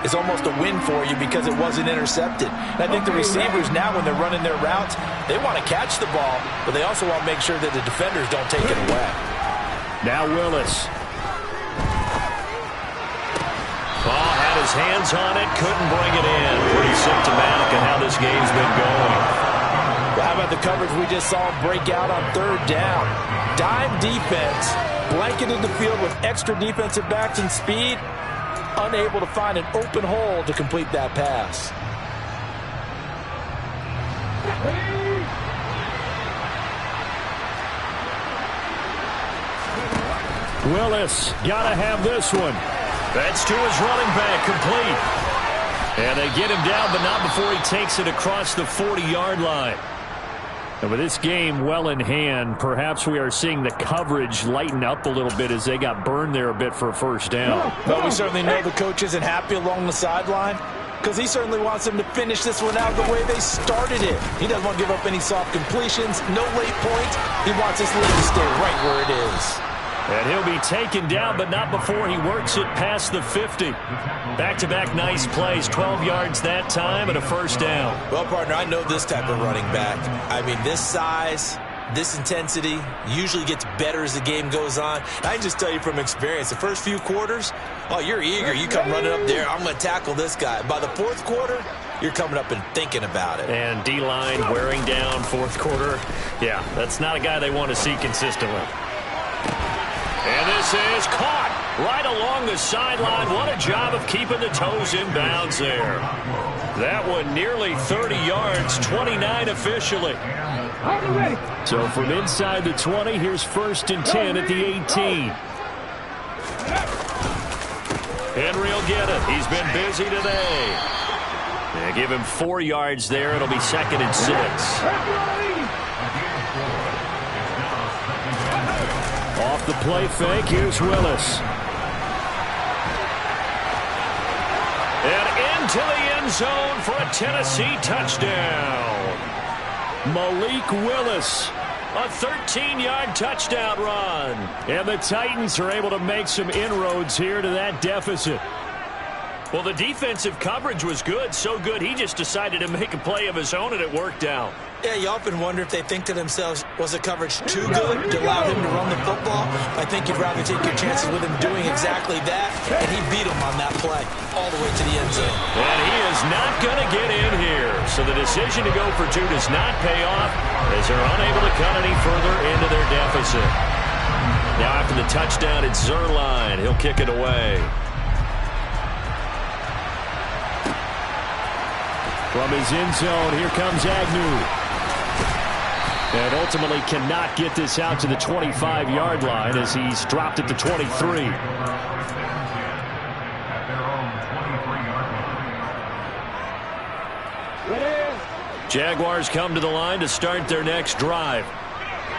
is almost a win for you because it wasn't intercepted. And I think the receivers now, when they're running their routes, they want to catch the ball, but they also want to make sure that the defenders don't take it away. Now Willis. Had his hands on it, couldn't bring it in. Pretty symptomatic of how this game's been going. Well, how about the coverage we just saw him break out on 3rd down? Dime defense blanketed the field with extra defensive backs and speed, unable to find an open hole to complete that pass. Willis, gotta have this one. That's to his running back, complete. And they get him down, but not before he takes it across the 40-yard line. And with this game well in hand, perhaps we are seeing the coverage lighten up a little bit as they got burned there a bit for a first down. But we certainly know the coach isn't happy along the sideline, because he certainly wants them to finish this one out the way they started it. He doesn't want to give up any soft completions, no late points. He wants this lead to stay right where it is. And he'll be taken down, but not before he works it past the 50. Back-to-back nice plays, 12 yards that time and a first down. Well, partner, I know this type of running back. I mean, this size, this intensity usually gets better as the game goes on. I can just tell you from experience, the first few quarters, oh, you're eager. You come running up there, I'm going to tackle this guy. By the fourth quarter, you're coming up and thinking about it. And D-line wearing down fourth quarter. Yeah, that's not a guy they want to see consistently. And this is caught right along the sideline. What a job of keeping the toes in bounds there. That one nearly 30 yards, 29 officially. So from inside the 20, here's 1st and 10 at the 18. Henry will get it. He's been busy today. They give him 4 yards there. It'll be 2nd and 6. Off the play fake, here's Willis. And into the end zone for a Tennessee touchdown. Malik Willis, a 13-yard touchdown run. And the Titans are able to make some inroads here to that deficit. Well, the defensive coverage was good, so good he just decided to make a play of his own, and it worked out. Yeah, you often wonder if they think to themselves, was the coverage too good to allow him to run the football? I think you'd rather take your chances with him doing exactly that, and he beat him on that play all the way to the end zone. And he is not going to get in here. So the decision to go for 2 does not pay off as they're unable to cut any further into their deficit. Now after the touchdown, it's Zerline. He'll kick it away. From his end zone, here comes Agnew. And ultimately cannot get this out to the 25-yard line as he's dropped at the 23. Jaguars come to the line to start their next drive.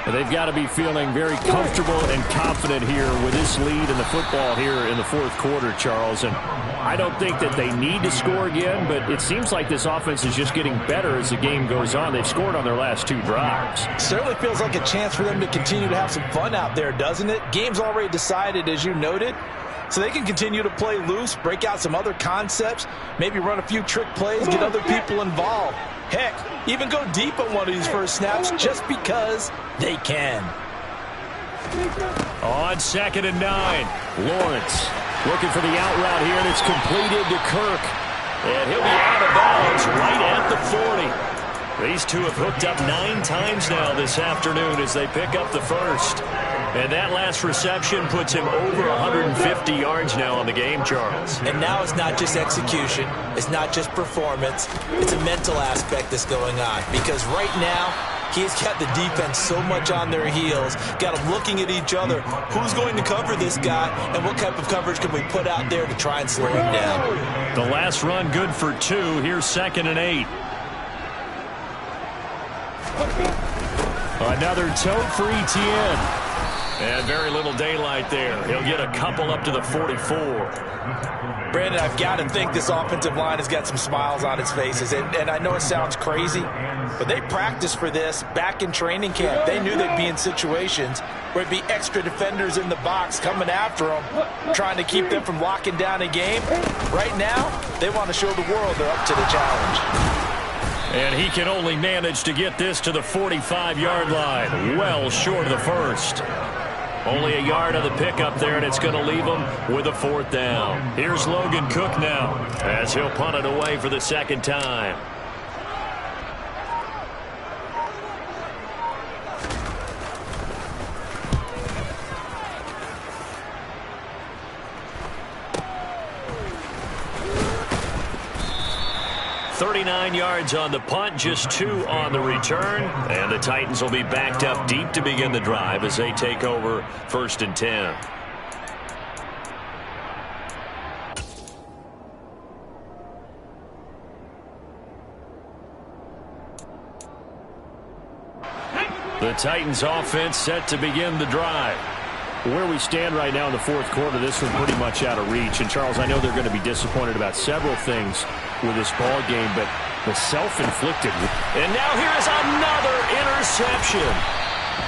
They've got to be feeling very comfortable and confident here with this lead in the football here in the fourth quarter, Charles. And I don't think that they need to score again, but it seems like this offense is just getting better as the game goes on. They've scored on their last 2 drives. Certainly feels like a chance for them to continue to have some fun out there, doesn't it? Game's already decided, as you noted. So they can continue to play loose, break out some other concepts, maybe run a few trick plays, get other people involved. Heck, even go deep on one of these first snaps just because they can. On 2nd and 9, Lawrence looking for the out route here, and it's completed to Kirk. And he'll be out of bounds right at the 40. These two have hooked up 9 times now this afternoon as they pick up the first. And that last reception puts him over 150 yards now on the game, Charles. And now it's not just execution. It's not just performance. It's a mental aspect that's going on. Because right now, he's got the defense so much on their heels, got them looking at each other. Who's going to cover this guy, and what type of coverage can we put out there to try and slow him down? The last run good for 2. Here's 2nd and 8. Another tote for Etienne. And very little daylight there. He'll get a couple up to the 44. Brandon, I've got to think this offensive line has got some smiles on its faces. And I know it sounds crazy, but they practiced for this back in training camp. They knew they'd be in situations where it'd be extra defenders in the box coming after them, trying to keep them from locking down a game. Right now, they want to show the world they're up to the challenge. And he can only manage to get this to the 45-yard line, well short of the first. Only a yard of the pickup there, and it's going to leave him with a 4th down. Here's Logan Cook now as he'll punt it away for the 2nd time. 49 yards on the punt, just 2 on the return. And the Titans will be backed up deep to begin the drive as they take over 1st and 10. The Titans offense set to begin the drive. Where we stand right now in the 4th quarter, this one's pretty much out of reach. And, Charles, I know they're going to be disappointed about several things with this ball game, but the self-inflicted. And now here is another interception.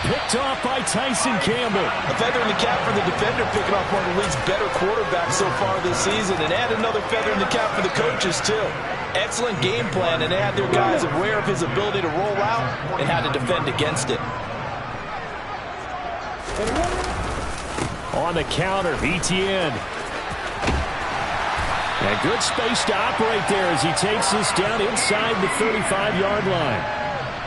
Picked off by Tyson Campbell. A feather in the cap for the defender, picking off one of the league's better quarterbacks so far this season. And add another feather in the cap for the coaches, too. Excellent game plan, and they had their guys aware of his ability to roll out and how to defend against it. On the counter, ETN. And good space to operate there as he takes this down inside the 35-yard line.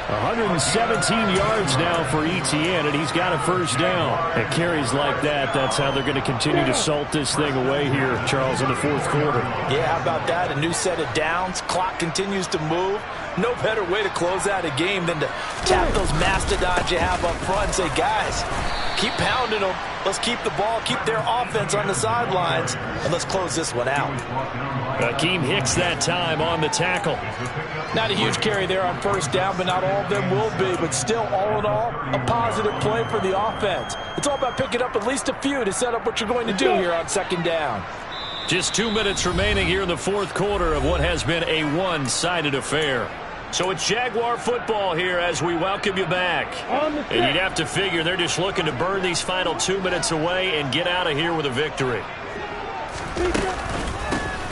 117 yards now for ETN, and he's got a first down. At carries like that, that's how they're going to continue to salt this thing away here, Charles, in the 4th quarter. Yeah, how about that? A new set of downs. Clock continues to move. No better way to close out a game than to tap those mastodons you have up front and say, guys, keep pounding them. Let's keep the ball, keep their offense on the sidelines, and let's close this one out. Akeem Hicks that time on the tackle. Not a huge carry there on first down, but not all of them will be. But still, all in all, a positive play for the offense. It's all about picking up at least a few to set up what you're going to do here on second down. Just 2 minutes remaining here in the 4th quarter of what has been a one-sided affair. So it's Jaguar football here as we welcome you back. And you'd have to figure they're just looking to burn these final 2 minutes away and get out of here with a victory.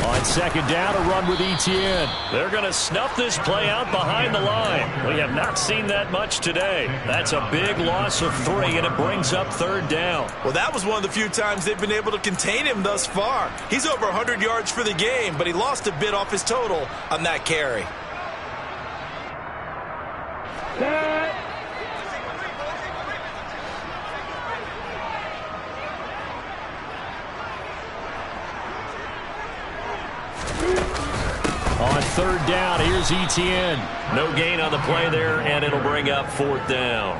On second down, a run with ETN. They're going to snuff this play out behind the line. We have not seen that much today. That's a big loss of 3, and it brings up 3rd down. Well, that was one of the few times they've been able to contain him thus far. He's over 100 yards for the game, but he lost a bit off his total on that carry. On 3rd down, here's ETN. No gain on the play there, and it'll bring up 4th down.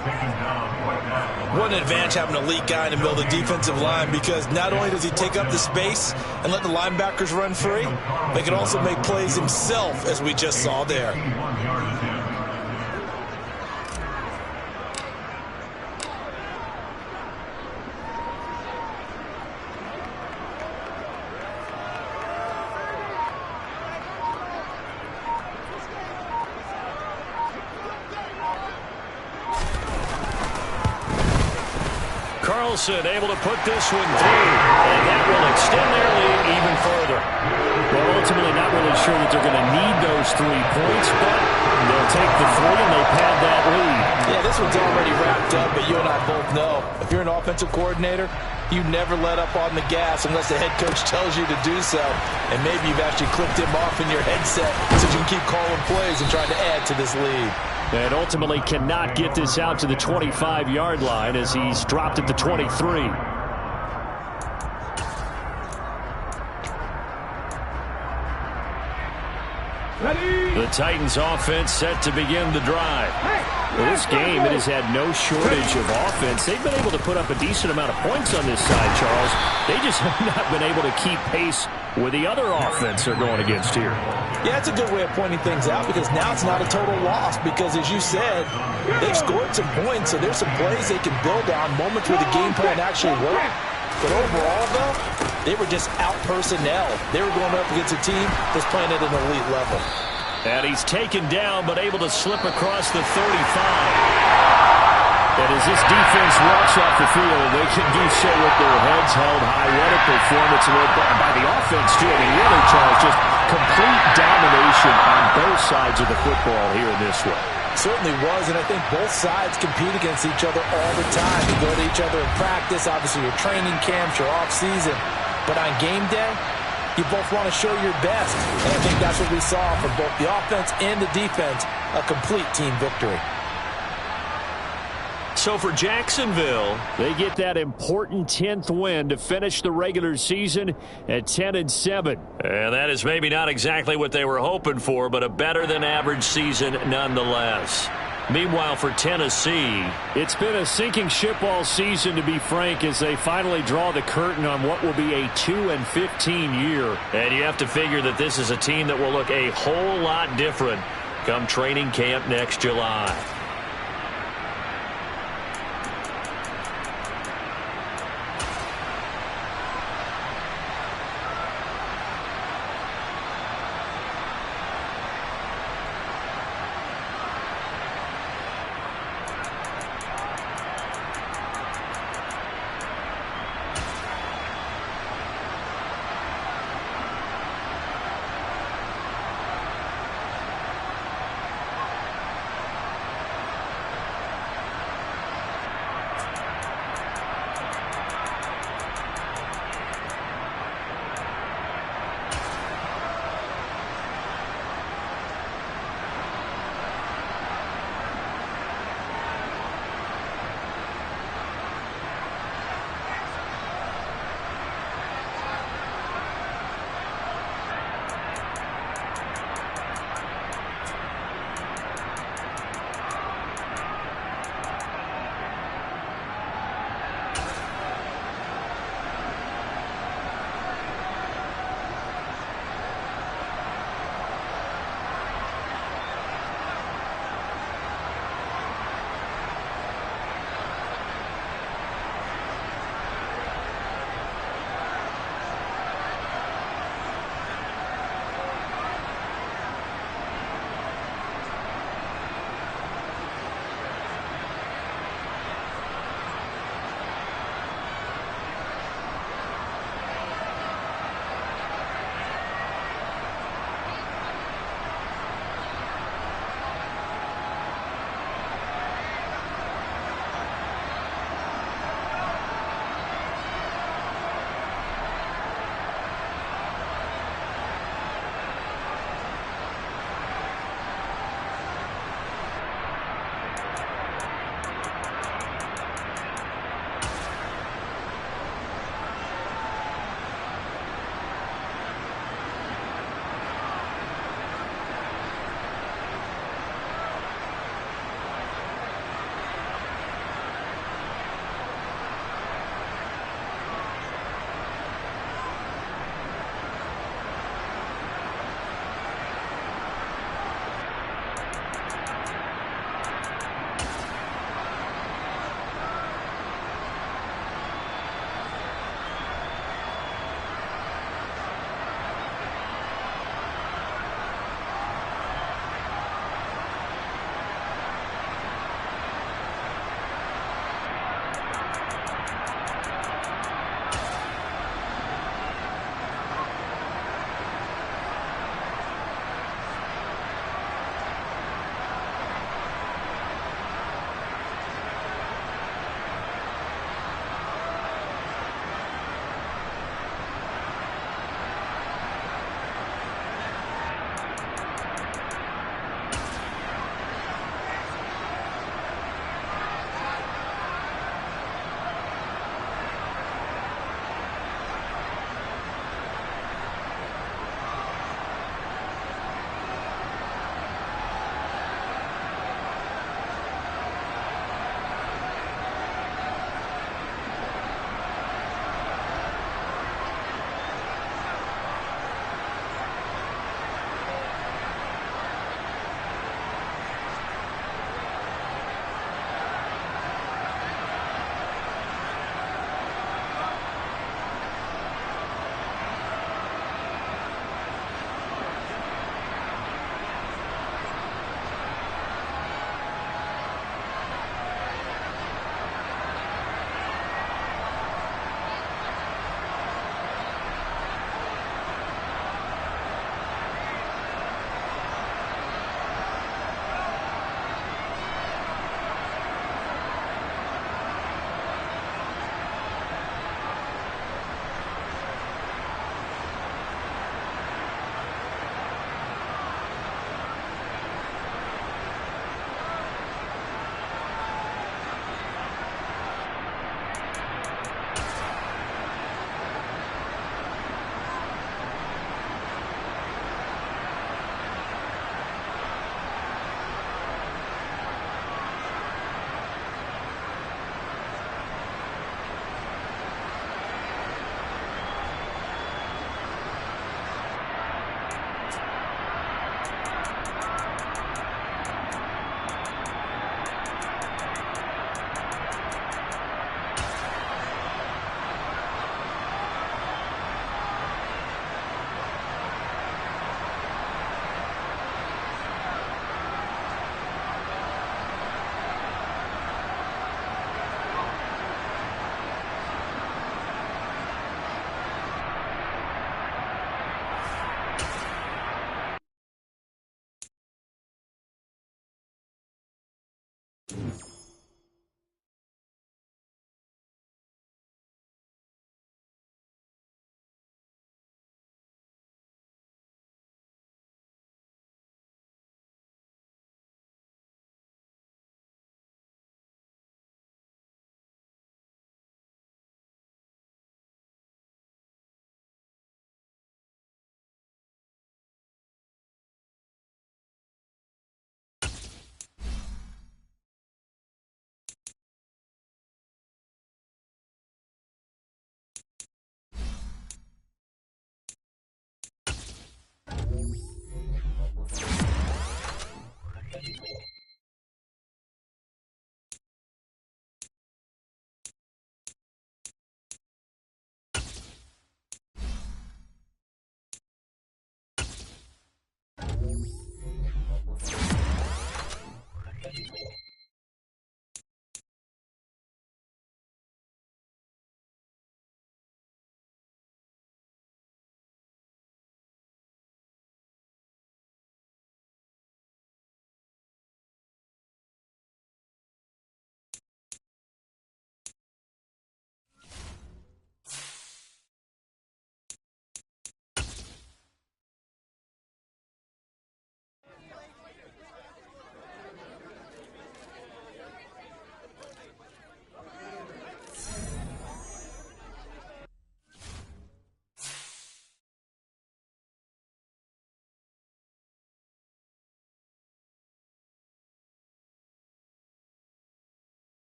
What an advantage having an elite guy in the middle of the defensive line, because not only does he take up the space and let the linebackers run free, but he can also make plays himself, as we just saw there. Carlson able to put this one through, and that will extend their lead even further. Well, ultimately not really sure that they're going to need those 3 points, but they'll take the 3 and they pad that lead. Yeah, this one's already wrapped up, but you and I both know if you're an offensive coordinator, you never let up on the gas unless the head coach tells you to do so. And maybe you've actually clicked him off in your headset so you can keep calling plays and trying to add to this lead. And ultimately cannot get this out to the 25-yard line as he's dropped at the 23. The Titans offense set to begin the drive. Well, this game, it has had no shortage of offense. They've been able to put up a decent amount of points on this side, Charles. They just have not been able to keep pace with the other offense they're going against here. Yeah, it's a good way of pointing things out because now it's not a total loss because, as you said, they've scored some points, so there's some plays they can build on, moments where the game plan actually worked. But overall, though, they were just out-personnel. They were going up against a team that's playing at an elite level. And he's taken down but able to slip across the 35. And as this defense walks off the field, they can do so with their heads held high. What a performance led by the offense, too. I mean, really, Charles, just complete domination on both sides of the football here in this one. Certainly was, and I think both sides compete against each other all the time. You go to each other in practice, obviously your training camps, your off-season. But on game day, you both want to show your best. And I think that's what we saw from both the offense and the defense, a complete team victory. So for Jacksonville, they get that important 10th win to finish the regular season at 10-7. And that is maybe not exactly what they were hoping for, but a better-than-average season nonetheless. Meanwhile, for Tennessee, it's been a sinking ship all season, to be frank, as they finally draw the curtain on what will be a 2-15 year. And you have to figure that this is a team that will look a whole lot different come training camp next July.